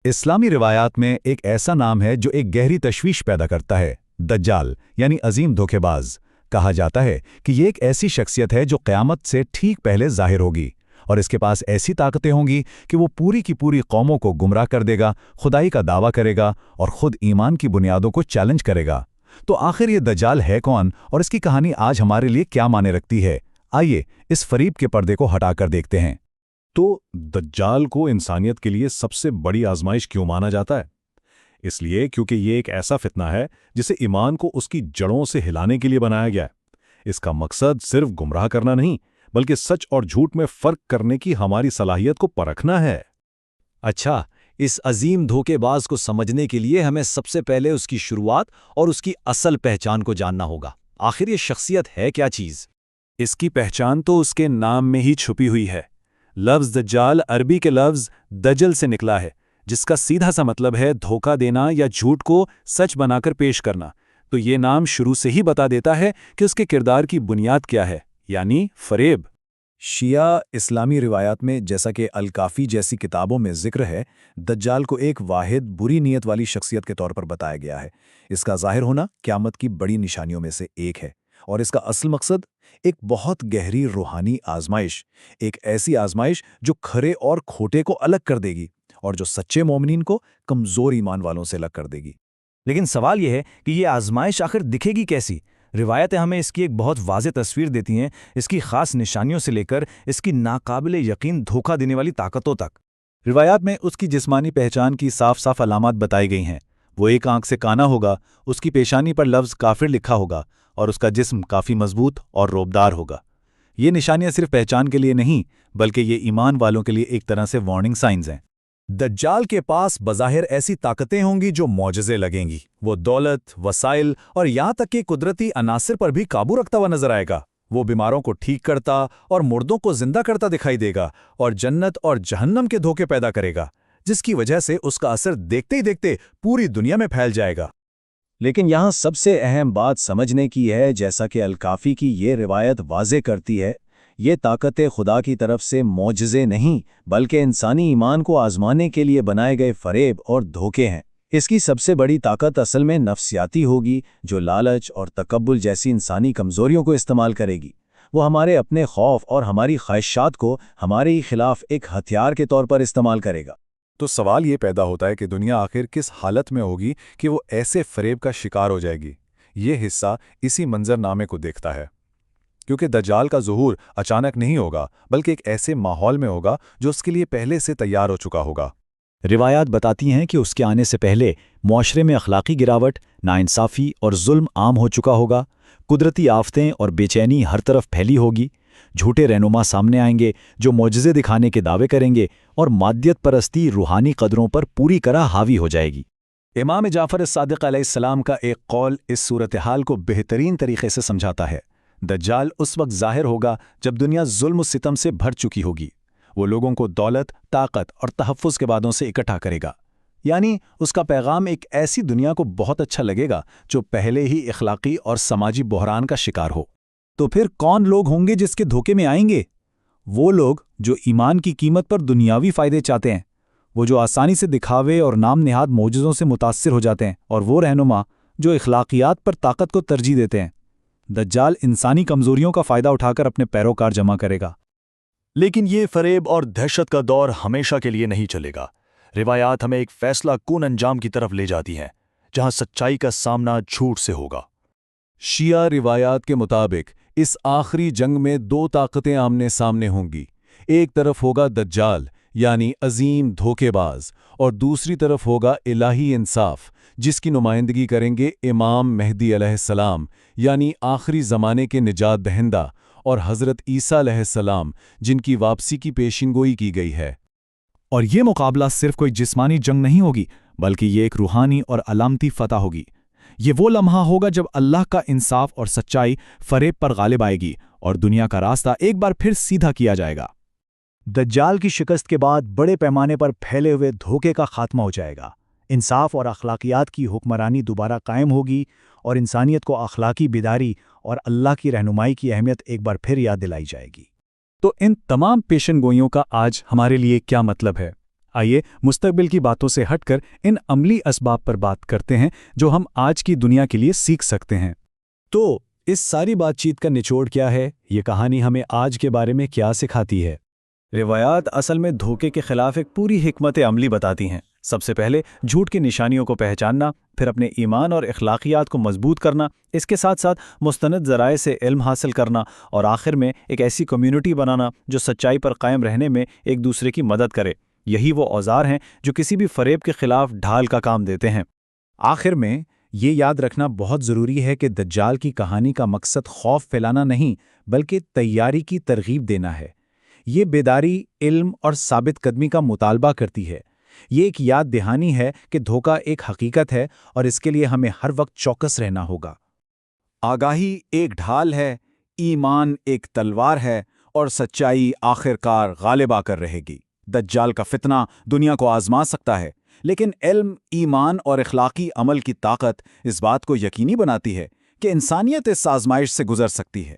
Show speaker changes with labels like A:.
A: اسلامی روایات میں ایک ایسا نام ہے جو ایک گہری تشویش پیدا کرتا ہے، دجال یعنی عظیم دھوکے باز۔ کہا جاتا ہے کہ یہ ایک ایسی شخصیت ہے جو قیامت سے ٹھیک پہلے ظاہر ہوگی، اور اس کے پاس ایسی طاقتیں ہوں گی کہ وہ پوری کی پوری قوموں کو گمراہ کر دے گا، خدائی کا دعویٰ کرے گا اور خود ایمان کی بنیادوں کو چیلنج کرے گا۔ تو آخر یہ دجال ہے کون، اور اس کی کہانی آج ہمارے لیے کیا معنی رکھتی ہے؟ آئیے اس فریب کے پردے کو ہٹا کر دیکھتے ہیں۔
B: تو دجال کو انسانیت کے لیے سب سے بڑی آزمائش کیوں مانا جاتا ہے؟ اس لیے کیونکہ یہ ایک ایسا فتنہ ہے جسے ایمان کو اس کی جڑوں سے ہلانے کے لیے بنایا گیا ہے۔ اس کا مقصد صرف گمراہ کرنا نہیں، بلکہ سچ اور جھوٹ میں فرق کرنے کی ہماری صلاحیت کو پرکھنا ہے۔
C: اچھا، اس عظیم دھوکے باز کو سمجھنے کے لیے ہمیں سب سے پہلے اس کی شروعات اور اس کی اصل پہچان کو جاننا ہوگا۔ آخر یہ شخصیت ہے کیا چیز؟
B: اس کی پہچان تو اس کے نام میں ہی چھپی ہوئی ہے۔ لفظ دجال عربی کے لفظ دجل سے نکلا ہے، جس کا سیدھا سا مطلب ہے دھوکہ دینا یا جھوٹ کو سچ بنا کر پیش کرنا۔ تو یہ نام شروع سے ہی بتا دیتا ہے کہ اس کے کردار کی بنیاد کیا ہے، یعنی فریب۔
A: شیعہ اسلامی روایات میں، جیسا کہ الکافی جیسی کتابوں میں ذکر ہے، دجال کو ایک واحد بری نیت والی شخصیت کے طور پر بتایا گیا ہے۔ اس کا ظاہر ہونا قیامت کی بڑی نشانیوں میں سے ایک ہے، اور اس کا اصل مقصد ایک بہت گہری روحانی آزمائش، ایک ایسی آزمائش جو کھرے اور کھوٹے کو الگ کر دے گی اور جو سچے مومنین کو کمزور ایمان والوں سے الگ کر دے گی۔
C: لیکن سوال یہ ہے کہ یہ آزمائش آخر دکھے گی کیسی؟ روایتیں ہمیں اس کی ایک بہت واضح تصویر دیتی ہیں، اس کی خاص نشانیوں سے لے کر اس کی ناقابل یقین دھوکہ دینے والی طاقتوں تک۔
A: روایات میں اس کی جسمانی پہچان کی صاف صاف علامات بتائی گئی ہیں۔ وہ ایک آنکھ سے کانا ہوگا، اس کی پیشانی پر لفظ کافر لکھا ہوگا، اور اس کا جسم کافی مضبوط اور روبدار ہوگا۔ یہ نشانیاں صرف پہچان کے لیے نہیں، بلکہ یہ ایمان والوں کے لیے ایک طرح سے وارننگ سائنز ہیں۔ دجال کے پاس بظاہر ایسی طاقتیں ہوں گی جو معجزے لگیں گی۔ وہ دولت، وسائل اور یہاں تک کہ قدرتی عناصر پر بھی قابو رکھتا ہوا نظر آئے گا۔ وہ بیماروں کو ٹھیک کرتا اور مردوں کو زندہ کرتا دکھائی دے گا، اور جنت اور جہنم کے دھوکے پیدا کرے گا، جس کی وجہ سے اس کا اثر دیکھتے ہی دیکھتے پوری دنیا میں پھیل جائے گا۔ لیکن یہاں سب سے اہم بات سمجھنے کی ہے، جیسا کہ الکافی کی یہ روایت واضح کرتی ہے، یہ طاقتیں خدا کی طرف سے معجزے نہیں، بلکہ انسانی ایمان کو آزمانے کے لیے بنائے گئے فریب اور دھوکے ہیں۔ اس کی سب سے بڑی طاقت اصل میں نفسیاتی ہوگی، جو لالچ اور تکبر جیسی انسانی کمزوریوں کو استعمال کرے گی۔ وہ ہمارے اپنے خوف اور ہماری خواہشات کو ہمارے ہی خلاف ایک ہتھیار کے طور پر استعمال کرے گا۔
B: تو سوال یہ پیدا ہوتا ہے کہ دنیا آخر کس حالت میں ہوگی کہ وہ ایسے فریب کا شکار ہو جائے گی؟ یہ حصہ اسی منظر نامے کو دیکھتا ہے، کیونکہ دجال کا ظہور اچانک نہیں ہوگا، بلکہ ایک ایسے ماحول میں ہوگا جو اس کے لیے پہلے سے تیار ہو چکا ہوگا۔
C: روایات بتاتی ہیں کہ اس کے آنے سے پہلے معاشرے میں اخلاقی گراوٹ، ناانصافی اور ظلم عام ہو چکا ہوگا، قدرتی آفتیں اور بے چینی ہر طرف پھیلی ہوگی، جھوٹے رہنما سامنے آئیں گے جو معجزے دکھانے کے دعوے کریں گے، اور مادیت پرستی روحانی قدروں پر پوری طرح حاوی ہو جائے گی۔
A: امام جعفر الصادق علیہ السلام کا ایک قول اس صورتحال کو بہترین طریقے سے سمجھاتا ہے۔ دجال اس وقت ظاہر ہوگا جب دنیا ظلم و ستم سے بھر چکی ہوگی۔ وہ لوگوں کو دولت، طاقت اور تحفظ کے بادوں سے اکٹھا کرے گا، یعنی اس کا پیغام ایک ایسی دنیا کو بہت اچھا لگے گا جو پہلے ہی اخلاقی اور سماجی بحران کا شکار ہو۔ تو پھر کون لوگ ہوں گے جس کے دھوکے میں آئیں گے؟ وہ لوگ جو ایمان کی قیمت پر دنیاوی فائدے چاہتے ہیں، وہ جو آسانی سے دکھاوے اور نام نہاد معجزوں سے متاثر ہو جاتے ہیں، اور وہ رہنما جو اخلاقیات پر طاقت کو ترجیح دیتے ہیں۔ دجال انسانی کمزوریوں کا فائدہ اٹھا کر اپنے پیروکار جمع کرے گا۔
D: لیکن یہ فریب اور دہشت کا دور ہمیشہ کے لیے نہیں چلے گا۔ روایات ہمیں ایک فیصلہ کن انجام کی طرف لے جاتی ہیں، جہاں سچائی کا سامنا جھوٹ سے ہوگا۔
B: شیعہ روایات کے مطابق اس آخری جنگ میں دو طاقتیں آمنے سامنے ہوں گی۔ ایک طرف ہوگا دجال یعنی عظیم دھوکے باز، اور دوسری طرف ہوگا الہی انصاف، جس کی نمائندگی کریں گے امام مہدی علیہ السلام، یعنی آخری زمانے کے نجات دہندہ، اور حضرت عیسیٰ علیہ السلام، جن کی واپسی کی پیشنگوئی کی گئی ہے۔
A: اور یہ مقابلہ صرف کوئی جسمانی جنگ نہیں ہوگی، بلکہ یہ ایک روحانی اور علامتی فتح ہوگی۔ یہ وہ لمحہ ہوگا جب اللہ کا انصاف اور سچائی فریب پر غالب آئے گی، اور دنیا کا راستہ ایک بار پھر سیدھا کیا جائے گا۔ دجال کی شکست کے بعد بڑے پیمانے پر پھیلے ہوئے دھوکے کا خاتمہ ہو جائے گا، انصاف اور اخلاقیات کی حکمرانی دوبارہ قائم ہوگی، اور انسانیت کو اخلاقی بیداری اور اللہ کی رہنمائی کی اہمیت ایک بار پھر یاد دلائی جائے گی۔ تو ان تمام پیشن گوئیوں کا آج ہمارے لیے کیا مطلب ہے؟
E: آئیے مستقبل کی باتوں سے ہٹ کر ان عملی اسباب پر بات کرتے ہیں جو ہم آج کی دنیا کے لیے سیکھ سکتے ہیں۔
C: تو اس ساری بات چیت کا نچوڑ کیا ہے؟ یہ کہانی ہمیں آج کے بارے میں کیا سکھاتی ہے؟
A: روایات اصل میں دھوکے کے خلاف ایک پوری حکمت عملی بتاتی ہیں۔ سب سے پہلے جھوٹ کی نشانیوں کو پہچاننا، پھر اپنے ایمان اور اخلاقیات کو مضبوط کرنا، اس کے ساتھ ساتھ مستند ذرائع سے علم حاصل کرنا، اور آخر میں ایک ایسی کمیونٹی بنانا جو سچائی پر قائم رہنے میں ایک دوسرے کی مدد کرے۔ یہی وہ اوزار ہیں جو کسی بھی فریب کے خلاف ڈھال کا کام دیتے ہیں۔
B: آخر میں یہ یاد رکھنا بہت ضروری ہے کہ دجال کی کہانی کا مقصد خوف پھیلانا نہیں بلکہ تیاری کی ترغیب دینا ہے۔ یہ بیداری، علم اور ثابت قدمی کا مطالبہ کرتی ہے۔ یہ ایک یاد دہانی ہے کہ دھوکہ ایک حقیقت ہے اور اس کے لیے ہمیں ہر وقت چوکس رہنا ہوگا۔ آگاہی ایک ڈھال ہے، ایمان ایک تلوار ہے، اور سچائی آخر کار غالب آ کر رہے گی۔ دجال کا فتنہ دنیا کو آزما سکتا ہے، لیکن علم، ایمان اور اخلاقی عمل کی طاقت اس بات کو یقینی بناتی ہے کہ انسانیت اس آزمائش سے گزر سکتی ہے۔